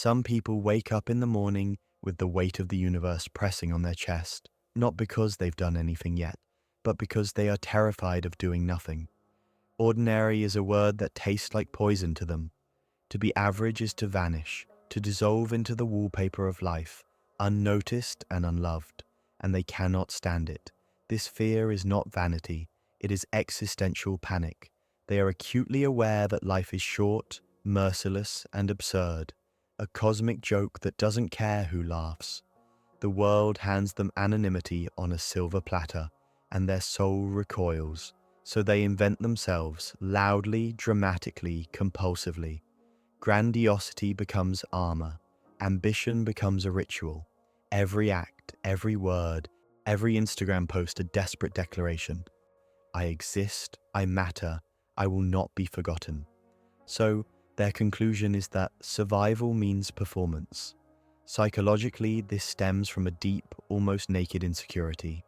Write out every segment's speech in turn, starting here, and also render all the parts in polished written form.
Some people wake up in the morning with the weight of the universe pressing on their chest, not because they've done anything yet, but because they are terrified of doing nothing. Ordinary is a word that tastes like poison to them. To be average is to vanish, to dissolve into the wallpaper of life, unnoticed and unloved, and they cannot stand it. This fear is not vanity, it is existential panic. They are acutely aware that life is short, merciless, and absurd, a cosmic joke that doesn't care who laughs. The world hands them anonymity on a silver platter, and their soul recoils, so they invent themselves loudly, dramatically, compulsively. Grandiosity becomes armor. Ambition becomes a ritual. Every act, every word, every Instagram post a desperate declaration. I exist, I matter, I will not be forgotten. So, their conclusion is that survival means performance. Psychologically, this stems from a deep, almost naked insecurity.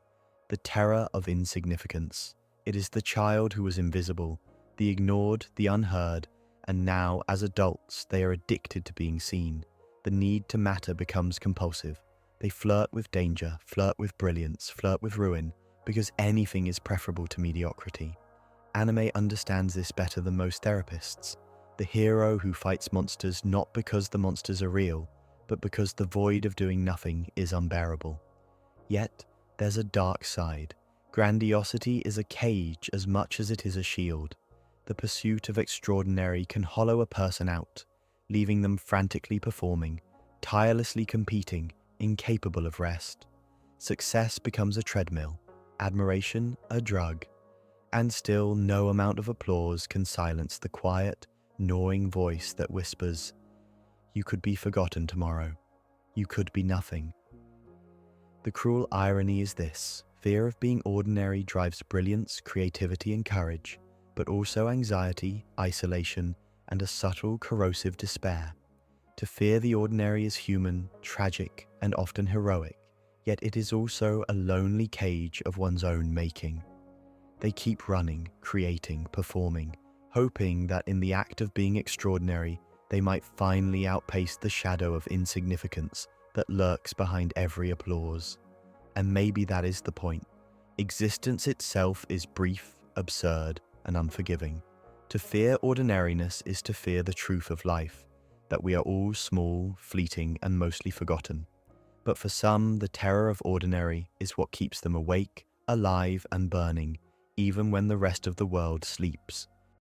The terror of insignificance. It is the child who was invisible, the ignored, the unheard, and now, as adults, they are addicted to being seen. The need to matter becomes compulsive. They flirt with danger, flirt with brilliance, flirt with ruin, because anything is preferable to mediocrity. Anime understands this better than most therapists. The hero who fights monsters not because the monsters are real, but because the void of doing nothing is unbearable. Yet, there's a dark side. Grandiosity is a cage as much as it is a shield. The pursuit of extraordinary can hollow a person out, leaving them frantically performing, tirelessly competing, incapable of rest. Success becomes a treadmill, admiration a drug, and still no amount of applause can silence the quiet, gnawing voice that whispers, "You could be forgotten tomorrow. You could be nothing." The cruel irony is this: fear of being ordinary drives brilliance, creativity, and courage, but also anxiety, isolation, and a subtle, corrosive despair. To fear the ordinary is human, tragic, and often heroic, yet it is also a lonely cage of one's own making. They keep running, creating, performing, hoping that in the act of being extraordinary, they might finally outpace the shadow of insignificance that lurks behind every applause. And maybe that is the point. Existence itself is brief, absurd, and unforgiving. To fear ordinariness is to fear the truth of life, that we are all small, fleeting, and mostly forgotten. But for some, the terror of ordinary is what keeps them awake, alive, and burning, even when the rest of the world sleeps.